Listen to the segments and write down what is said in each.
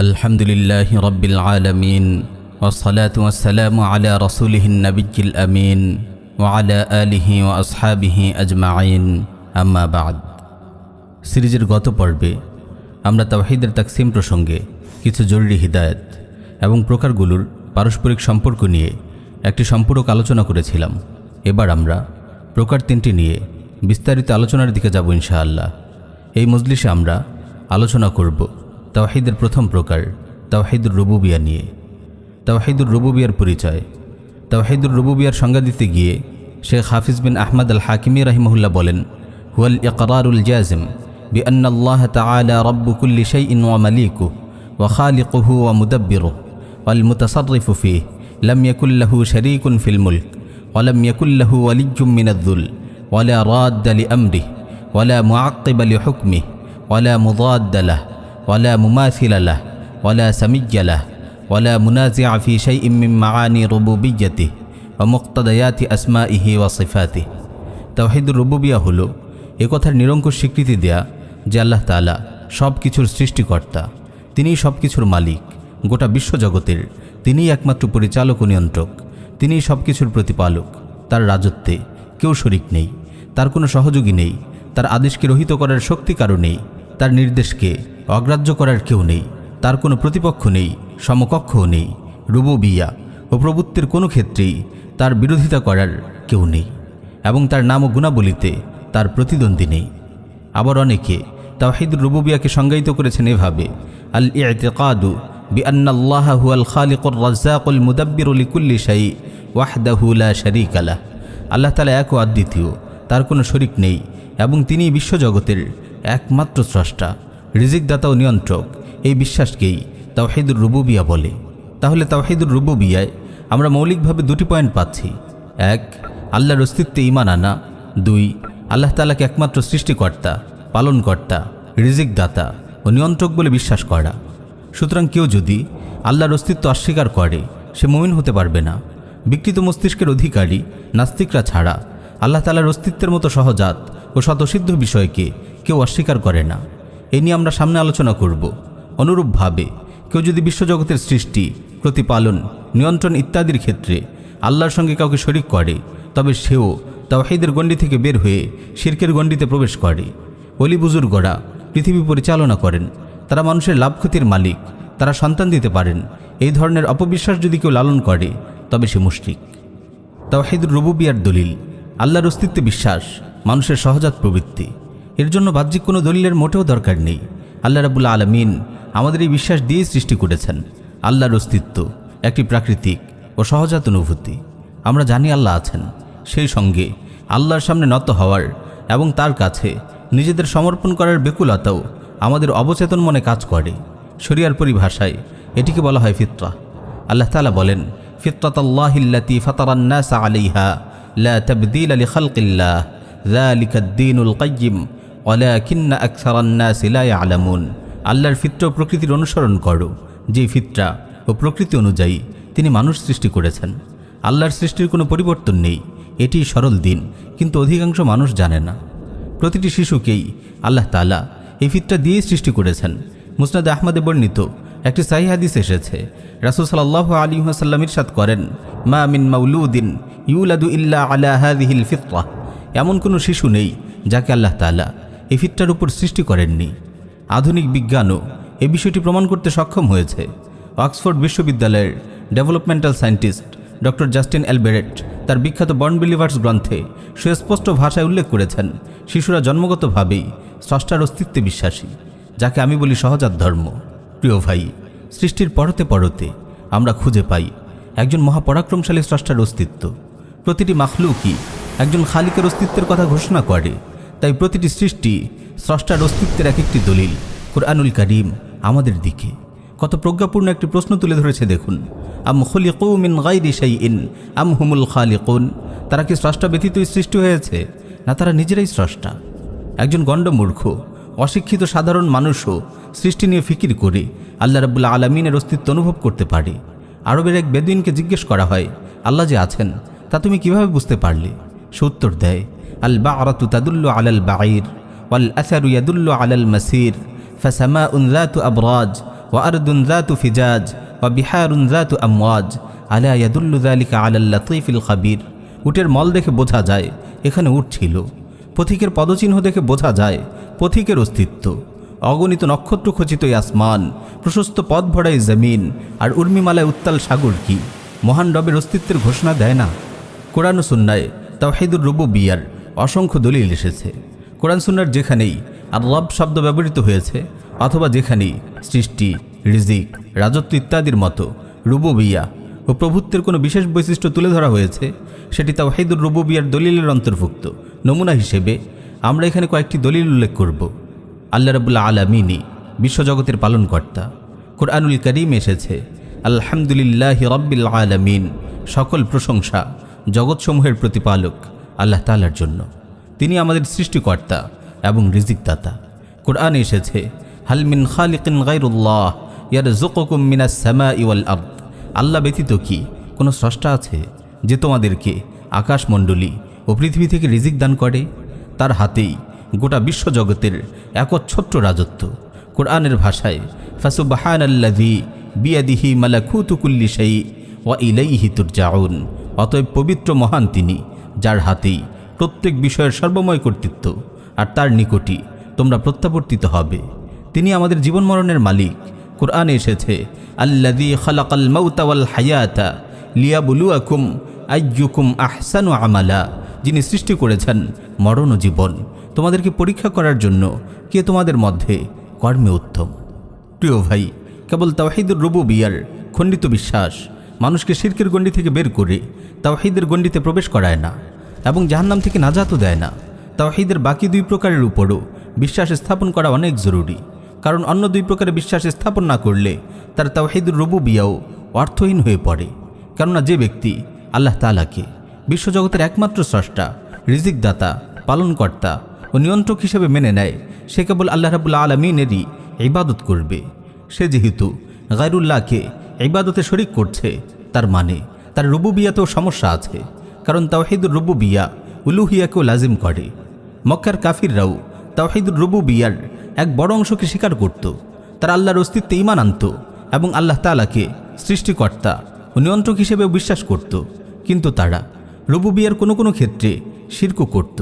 আলহামদুলিল্লাহি রাব্বিল আলামিন ওয়াসসালাতু ওয়াসসালামু আলা রাসূলিহিন নাবিয়্যিল আমিন ওয়া আলা আলিহি ওয়া আসহাবিহি আজমাইন, আম্মা বা'দ। সিরিজের গত পর্বে আমরা তাওহীদের তাকসীম প্রসঙ্গে কিছু জরুরি হিদায়াত এবং প্রকারগুলোর পারস্পরিক সম্পর্ক নিয়ে একটি সম্পূরক আলোচনা করেছিলাম। এবার আমরা প্রকার তিনটি নিয়ে বিস্তারিত আলোচনার দিকে যাব ইনশাআল্লাহ। এই মজলিসে আমরা আলোচনা করব তাওহীদের প্রথম প্রকার তাওহীদুর রুবুবিয়া নিয়ে। তাওহীদুর রুবুবিয়ার পরিচয়। তাওহীদুর রুবুবিয়ার সংজ্ঞা দিতে গিয়ে শেখ হাফিজ বিন আহমদ আল হাকিমি রাহিমাহুল্লাহ বলেন, হুয়াল ইকরারুল জাজিম বিআন্না আল্লাহ তাআলা রাব্বু কুল্লি শাইইন ওয়া মালিকুহু ওয়া খালিকুহু ওয়া মুদাব্বিরুহু ওয়াল মুতাসাররিফু ফীহি লাম ইয়াকুল লাহু শারীকুন ফিল মুলক ওয়া লাম ইয়াকুল লাহু ওয়ালিয়্যুম মিনায-যুল ওয়া লা রাদ্দা লিআমরিহি ওয়া লা মুআক্কিবা লিহুকমিহি ওয়া লা মুদাদ্দা লাহু ولا مماثل له ولا سمي له ولا منازع في شيء من معاني ربوبيته ومقتضيات أسمائه وصفاته। তাওহীদুর রুবুবিয়া হলো একথার নিরঙ্কুশ স্বীকৃতি দেয়া যে আল্লাহ তাআলা সব কিছুর সৃষ্টিকর্তা, তিনিই সব কিছুর মালিক, গোটা বিশ্বজগতের তিনিই একমাত্র পরিচালক ও নিয়ন্ত্রক, তিনিই সব কিছুর প্রতিপালক। তার রাজত্বে কেউ শরীক নেই, তার কোনো সহযোগী নেই, তার আদেশকে রহিত করার শক্তি কারো নেই, তার নির্দেশকে অগ্রাহ্য করার কেউ নেই, তার কোনো প্রতিপক্ষ নেই, সমকক্ষও নেই। রুবুবিয়া ও প্রভুত্বের কোনো ক্ষেত্রেই তার বিরোধিতা করার কেউ নেই এবং তার নাম ও গুণাবলিতে তার প্রতিদ্বন্দ্বী নেই। আবার অনেকে তাওহীদুর রুবুবিয়াকে সংজ্ঞায়িত করেছেন এভাবে, আল ইতিকাদু বিআন্নাল্লাহা হুয়াল খালিকুর রাজ্জাকুল মুদাব্বিরু লিকুল্লি শাই ওয়াহদাহু লা শারীকা লাহ। আল্লাহ তাআলা এক ও অদ্বিতীয়, তার কোনো শরীক নেই এবং তিনিই বিশ্বজগতের একমাত্র স্রষ্টা, রিজিকদাতা ও নিয়ন্ত্রক। এই বিশ্বাসকেই তাওহীদুর রুবুবিয়া বলে। তাহলে তাওহীদুর রুবুবিয়ায় আমরা মৌলিকভাবে দুটি পয়েন্ট পাচ্ছি। এক, আল্লাহর অস্তিত্বে ঈমান আনা। দুই, আল্লাহ তাআলাকে একমাত্র সৃষ্টিকর্তা, পালনকর্তা, রিজিকদাতা ও নিয়ন্ত্রক বলে বিশ্বাস করা। সুতরাং কেউ যদি আল্লাহর অস্তিত্ব অস্বীকার করে সে মুমিন হতে পারবে না। বিকৃত মস্তিষ্কের অধিকারী নাস্তিকরা ছাড়া আল্লাহ তাআলার অস্তিত্বের মতো সহজাত ও স্বতঃসিদ্ধ বিষয়কে কেউ অস্বীকার করে না। এই নিয়ে আমরা সামনে আলোচনা করব। অনুরূপভাবে কেউ যদি বিশ্বজগতের সৃষ্টি, প্রতিপালন, নিয়ন্ত্রণ ইত্যাদির ক্ষেত্রে আল্লাহর সঙ্গে কাউকে শরীক করে তবে সেও তাওহীদের গণ্ডি থেকে বের হয়ে শিরকের গণ্ডিতে প্রবেশ করে। ওলি বুজুর্গরা পৃথিবী পরিচালনা করেন, তারা মানুষের লাভ ক্ষতির মালিক, তারা সন্তান দিতে পারেন। এই ধরনের অপবিশ্বাস যদি কেউ লালন করে তবে সে মুশরিক। তাওহীদুর রুবুবিয়ার দলিল। আল্লাহর অস্তিত্বে বিশ্বাস মানুষের সহজাত প্রবৃত্তি, এর জন্য বাহ্যিক কোনো দলিলের মোটেও দরকার নেই। আল্লাহ রাব্বুল আলামিন আমাদের এই বিশ্বাস দিয়েই সৃষ্টি করেছেন। আল্লাহর অস্তিত্ব একটি প্রাকৃতিক ও সহজাত অনুভূতি। আমরা জানি আল্লাহ আছেন, সেই সঙ্গে আল্লাহর সামনে নত হওয়ার এবং তার কাছে নিজেদের সমর্পণ করার বেকুলতাও আমাদের অবচেতন মনে কাজ করে। শরিয়ার পরিভাষায় এটিকে বলা হয় ফিতরা। আল্লাহ তাআলা বলেন, ফিতরাতাল্লাহিল্লাতী ফাতারান নাস আলাইহা লা তাবদীলা লিখালকিল্লাহ যালিকাদ দীনুল কাইয়্যিম ওয়ালাকিন্না আকসারান নাসি লা ইয়ালামুন। আল্লাহর ফিতরা ও প্রকৃতির অনুসরণ করো, যে ফিতরা ও প্রকৃতি অনুযায়ী তিনি মানুষ সৃষ্টি করেছেন। আল্লাহর সৃষ্টির কোনো পরিবর্তন নেই, এটিই সরল দিন, কিন্তু অধিকাংশ মানুষ জানে না। প্রতিটি শিশুকেই আল্লাহ তাআলা এই ফিতরা দিয়েই সৃষ্টি করেছেন। মুসনাদ আহমদে বর্ণিত একটি সহিহ হাদিস এসেছে, রাসূল সাল্লাল্লাহু আলাইহি ওয়াসাল্লাম ইরশাদ করেন, মা মিন মাউলুদিন ইউলাদু ইল্লা আলা হাযিহিল ফিতরা। এমন কোনো শিশু নেই যাকে আল্লাহ তাআলা এই ফিতরার উপর সৃষ্টি করেননি। আধুনিক বিজ্ঞানও এই বিষয়টি প্রমাণ করতে সক্ষম হয়েছে। অক্সফোর্ড বিশ্ববিদ্যালয়ের ডেভেলপমেন্টাল সায়েন্টিস্ট ডক্টর জাস্টিন অ্যালবারেট তার বিখ্যাত বর্ন বিলিভার্স গ্রন্থে সুস্পষ্ট ভাষায় উল্লেখ করেছেন, শিশুরা জন্মগতভাবেই স্রষ্টার অস্তিত্বে বিশ্বাসী, যাকে আমি বলি সহজাত ধর্ম। প্রিয় ভাই, সৃষ্টির পরতে পরতে আমরা খুঁজে পাই একজন মহাপরাক্রমশালী স্রষ্টার অস্তিত্ব। প্রতিটি মাখলুকই একজন খালিকের অস্তিত্বের কথা ঘোষণা করে। তাই প্রতিটি সৃষ্টি স্রষ্টার অস্তিত্বের এক একটি দলিল। কুরআনুল কারীম আমাদের দিকে কত প্রজ্ঞাপূর্ণ একটি প্রশ্ন তুলে ধরেছে দেখুন, আম খুলিকু মিন গায়রি শাইইন আম হুমুল খালিকুন। তারা কি স্রষ্টা ব্যতীতই সৃষ্টি হয়েছে, না তারা নিজেরাই স্রষ্টা? একজন গণ্ডমূর্খ অশিক্ষিত সাধারণ মানুষও সৃষ্টি নিয়ে ফিকির করে আল্লাহ রাব্বুল আলামিনের অস্তিত্ব অনুভব করতে পারে। আরবের এক বেদুইনকে জিজ্ঞেস করা হয়, আল্লাহ যে আছেন তা তুমি কিভাবে বুঝতে পারলে? সে উত্তর দেয়, আল বা'রাতু তাদুল্লু আলাল বা'ইর ওয়াল আসারু ইয়াদুল্লু আলাল মাসির ফাসামাউন যাতু আবরাজ وأرض ذات فجاج وبحار ذات أمواج ألا يدل ذلك على اللطيف الخبير। উটের মল দেখে বোঝা যায় এখানে উট ছিল, পথিকের পদচিহ্ন দেখে বোঝা যায় পথিকের অস্তিত্ব। অগণিত নক্ষত্র খচিত আসমান, প্রশস্ত পথ ভরা জমিন আর উর্মিমালায় উত্তাল সাগর কি মহান রবের অস্তিত্বের ঘোষণা দেয় না? কোরআন ও সুন্নায় তাওহীদুর রুবুবিয়্যার অসংখ্য দলিল এসেছে। কোরআন সুন্নার যেখানেই আর রব শব্দ ব্যবহৃত হয়েছে অথবা যেখানেই সৃষ্টি, রিজিক, রাজত্ব ইত্যাদির মতো রুবুবিয়্যা ও প্রভুত্বের কোনো বিশেষ বৈশিষ্ট্য তুলে ধরা হয়েছে, সেটি তাওহীদুর রুবুবিয়্যার দলিলের অন্তর্ভুক্ত। নমুনা হিসেবে আমরা এখানে কয়েকটি দলিল উল্লেখ করব। আল্লাহ রাব্বুল আলামিনই বিশ্বজগতের পালনকর্তা। কুরআনুল কারীম এসেছে আলহামদুলিল্লাহি রাব্বিল আলামিন, সকল প্রশংসা জগৎসমূহের প্রতিপালক আল্লাহ তাআলার জন্য। তিনি আমাদের সৃষ্টিকর্তা এবং রিজিকদাতা। কুরআনে এসেছে হাল মিন খালিকিন গায়রুল্লাহ ইয়ারযুকুকুম মিনাস সামাই ওয়াল আরদ, আল্লাহ ব্যতীত কি কোনো স্রষ্টা আছে যে তোমাদেরকে আকাশমণ্ডলী ও পৃথিবী থেকে রিজিক দান করে? তার হাতেই গোটা বিশ্বজগতের একচ্ছত্র রাজত্ব। কোরআনের ভাষায় ফাসুবহানাল্লাযী বিয়াদিহি মালাকুতু কুল্লি শাই ওয়া ইলাইহি তুরজাউন, অতএব পবিত্র মহান তিনি যার হাতেই প্রত্যেক বিষয়ের সর্বময় কর্তৃত্ব, আর তার নিকটই তোমরা প্রত্যাবর্তিত হবে। তিনি আমাদের জীবন মরণের মালিক। কোরআনে এসেছে আল্লাযী খালাকাল মাউতা ওয়াল হায়াতা লিয়াবলুয়াকুম আইয়ুকুম আহসানু আমালা, যিনি সৃষ্টি করেছেন মরণ ও জীবন তোমাদেরকে পরীক্ষা করার জন্য কে তোমাদের মধ্যে কর্মে উত্তম। প্রিয় ভাই, কেবল তাওহীদুর রুবুবিয়্যার খণ্ডিত বিশ্বাস মানুষকে শিরকের গণ্ডি থেকে বের করে তাওহীদের গণ্ডিতে প্রবেশ করায় না এবং জাহান্নাম থেকে নাজাতও দেয় না। তাওহীদের বাকি দুই প্রকারের উপরও বিশ্বাস স্থাপন করা অনেক জরুরি, কারণ অন্য দুই প্রকারের বিশ্বাস স্থাপন না করলে তার তাওহীদুর রুবুবিয়্যাও অর্থহীন হয়ে পড়ে। কেননা যে ব্যক্তি আল্লাহ তাআলাকে বিশ্বজগতের একমাত্র স্রষ্টা, রিজিকদাতা, পালনকর্তা ও নিয়ন্ত্রক হিসেবে মেনে নেয়, সে কেবল আল্লাহ রাব্বুল আলামিনেরই ইবাদত করবে। সে যেহেতু গায়রুল্লাহকে ইবাদতে শরীক করছে, তার মানে তার রুবুবিয়্যাতেও সমস্যা আছে, কারণ তাওহীদুর রুবুবিয়্যা উলুহিয়াকেও লাজিম করে। মক্কার কাফিররাও তাওহীদুর রুবুবিয়্যার এক বড় অংশকে স্বীকার করত। তারা আল্লাহর অস্তিত্বে ঈমান আনত এবং আল্লাহ তাআলাকে সৃষ্টিকর্তা ও নিয়ন্ত্রক হিসেবেও বিশ্বাস করত, কিন্তু তারা রুবুবিয়্যার কোনো কোনো ক্ষেত্রে শিরকও করত।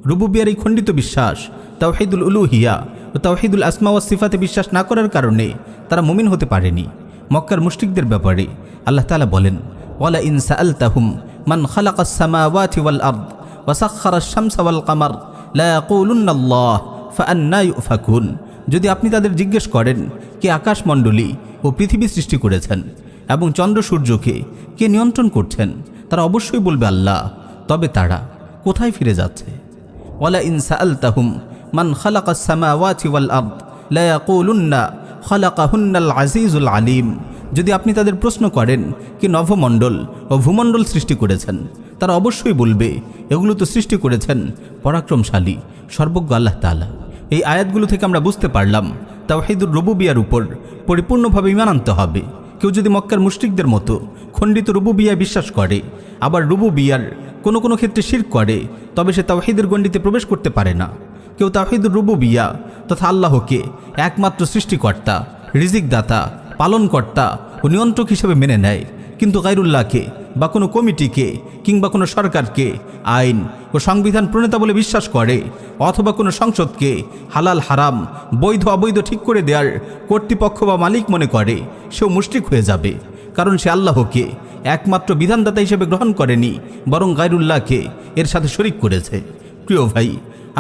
রুবুবিয়্যার এই খণ্ডিত বিশ্বাস তাওহীদুল উলুহিয়া ও তাওহীদুল আসমা ওয়াস সিফাতে বিশ্বাস না করার কারণে তারা মুমিন হতে পারেনি। মক্কার মুশরিকদের ব্যাপারে আল্লাহ তাআলা বলেন ওয়ালা ইন সাআলতাহুম মান খালাকাস সামাওয়াতি ওয়াল আরদ ওয়া সাখখারাশ শামসা ওয়াল কামার লা ইয়াকুলুন্নাল্লাহ ফাআন্না ইউফাকুন, যদি আপনি তাদের জিজ্ঞেস করেন কে আকাশমণ্ডলী ও পৃথিবী সৃষ্টি করেছেন এবং চন্দ্র সূর্যকে কে নিয়ন্ত্রণ করছেন, তারা অবশ্যই বলবে আল্লাহ, তবে তারা কোথায় ফিরে যাচ্ছে? ওয়ালা ইন সাআলতাহুম মান খালাকাস সামাওয়াতি ওয়াল আরদ লা ইয়াকুলুন্না খালাকাহুন্নাল আজিজুল আলিম, যদি আপনি তাদের প্রশ্ন করেন কি নভমণ্ডল ও ভূমণ্ডল সৃষ্টি করেছেন, তারা অবশ্যই বলবে এগুলো তো সৃষ্টি করেছেন পরাক্রমশালী সর্বজ্ঞ আল্লাহ তাআলা। এই আয়াতগুলো থেকে আমরা বুঝতে পারলাম তাওহীদুর রুবুবিয়্যার উপর পরিপূর্ণভাবে ঈমান আনতে হবে। কেউ যদি মক্কার মুশরিকদের মতো খণ্ডিত রুবুবিয়্যায় বিশ্বাস করে, আবার রুবুবিয়্যার কোনো কোনো ক্ষেত্রে শিরক করে, তবে সে তাওহীদের গণ্ডিতে প্রবেশ করতে পারে না। কেউ তাওহীদুর রুবুবিয়্যা তথা আল্লাহকে একমাত্র সৃষ্টিকর্তা, রিজিকদাতা, পালনকর্তা ও নিয়ন্ত্রক হিসেবে মেনে নেয়, কিন্তু গায়রুল্লাহকে বা কোনো কমিটিকে কিংবা কোনো সরকারকে আইন ও সংবিধান প্রণেতা বলে বিশ্বাস করে, অথবা কোনো সংসদকে হালাল হারাম, বৈধ অবৈধ ঠিক করে দেওয়ার কর্তৃপক্ষ বা মালিক মনে করে, সেও মুশরিক হয়ে যাবে, কারণ সে আল্লাহকে একমাত্র বিধানদাতা হিসেবে গ্রহণ করেনি, বরং গায়রুল্লাহকে এর সাথে শরীক করেছে। প্রিয় ভাই,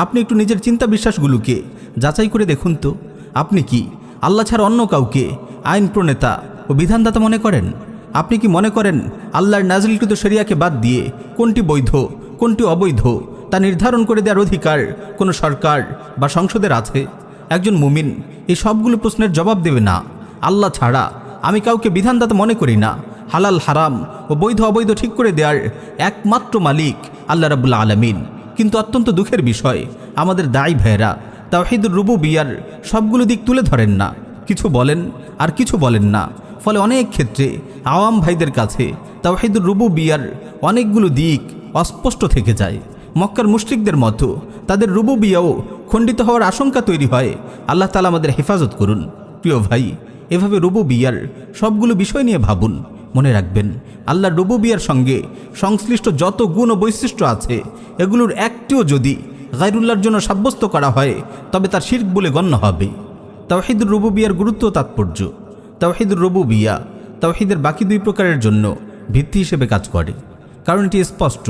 আপনি একটু নিজের চিন্তা বিশ্বাসগুলোকে যাচাই করে দেখুন তো, আপনি কি আল্লাহ ছাড়া অন্য কাউকে আইন প্রণেতা ও বিধানদাতা মনে করেন? আপনি কি মনে করেন আল্লাহর নাজিলকৃত শরিয়াকে বাদ দিয়ে কোনটি বৈধ কোনটি অবৈধ তা নির্ধারণ করে দেওয়ার অধিকার কোনো সরকার বা সংসদের আছে? একজন মুমিন এই সবগুলো প্রশ্নের জবাব দেবে না। আল্লাহ ছাড়া আমি কাউকে বিধানদাতা মনে করি না। হালাল হারাম ও বৈধ অবৈধ ঠিক করে দেওয়ার একমাত্র মালিক আল্লাহ রাব্বুল আলামিন। কিন্তু অত্যন্ত দুঃখের বিষয়, আমাদের দায়ী ভাইয়েরা তাওহীদুর রুবুবিয়্যার সবগুলো দিক তুলে ধরেন না, কিছু বলেন আর কিছু বলেন না। ফলে অনেক ক্ষেত্রে আওয়াম ভাইদের কাছে তাওহীদুর রুবুবিয়্যার অনেকগুলো দিক অস্পষ্ট থেকে যায়। মক্কার মুশরিকদের মতো তাদের রুবুবিয়্যাও খণ্ডিত হওয়ার আশঙ্কা তৈরি হয়। আল্লাহ তাআলা আমাদের হেফাজত করুন। প্রিয় ভাই, এভাবে রুবুবিয়ার সবগুলো বিষয় নিয়ে ভাবুন। মনে রাখবেন, আল্লাহর রুবুবিয়ার সঙ্গে সংশ্লিষ্ট যত গুণ ও বৈশিষ্ট্য আছে, এগুলোর একটিও যদি গায়রুল্লাহর জন্য সাব্যস্ত করা হয় তবে তার শিরক বলে গণ্য হবে। তাওহীদুর রুবুবিয়ার গুরুত্ব ও তাৎপর্য। তাওহীদুর রুবুবিয়া তাওহীদের বাকি দুই প্রকারের জন্য ভিত্তি হিসেবে কাজ করে, কারণ এটি স্পষ্ট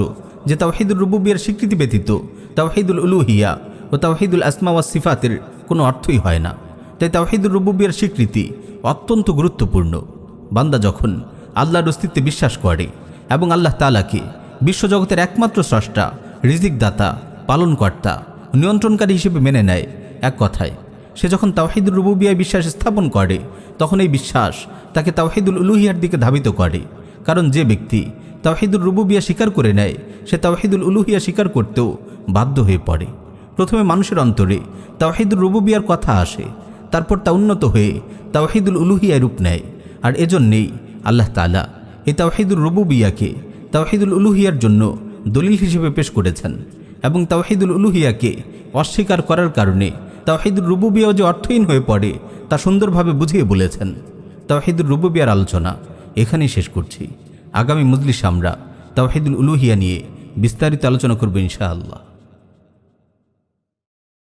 যে তাওহীদুর রুবুবিয়ার স্বীকৃতি ব্যতীত তাওহীদুল উলুহিয়া ও তাওহীদুল আসমা ওয়াস সিফাতের কোনো অর্থই হয় না। তাই তাওহীদুর রুবুবিয়ার স্বীকৃতি অত্যন্ত গুরুত্বপূর্ণ। বান্দা যখন আল্লাহর অস্তিত্বে বিশ্বাস করে এবং আল্লাহ তাআলাকে বিশ্বজগতের একমাত্র স্রষ্টা, রিজিক দাতা, পালনকর্তা, নিয়ন্ত্রণকারী হিসেবে মেনে নেয়, এক কথায় সে যখন তাওহীদুর রুবুবিয়ায় বিশ্বাস স্থাপন করে, তখন এই বিশ্বাস তাকে তাওহীদুল উলুহিয়ার দিকে ধাবিত করে। কারণ যে ব্যক্তি তাওহীদুর রুবুবিয়া স্বীকার করে নেয়, সে তাওহীদুল উলুহিয়া স্বীকার করতেও বাধ্য হয়ে পড়ে। প্রথমে মানুষের অন্তরে তাওহীদুর রুবুবিয়ার কথা আসে, তারপর তা উন্নত হয়ে তাওহীদুল উলুহিয়ায় রূপ নেয়। আর এজন্যেই আল্লাহ তাআলা এই তাওহীদুর রুবুবিয়াকে তাওহীদুল উলুহিয়ার জন্য দলিল হিসেবে পেশ করেছেন এবং তাওহীদুল উলুহিয়াকে অস্বীকার করার কারণে তাওহীদুর রুবুবিয়াও যে অর্থহীন হয়ে পড়ে তা সুন্দরভাবে বুঝিয়ে বলেছেন। তাওহীদুর রুবুবিয়ার আলোচনা এখানেই শেষ করছি। আগামী মজলিসে আমরা তাওহীদুল উলুহিয়া নিয়ে বিস্তারিত আলোচনা করব ইনশাআল্লাহ।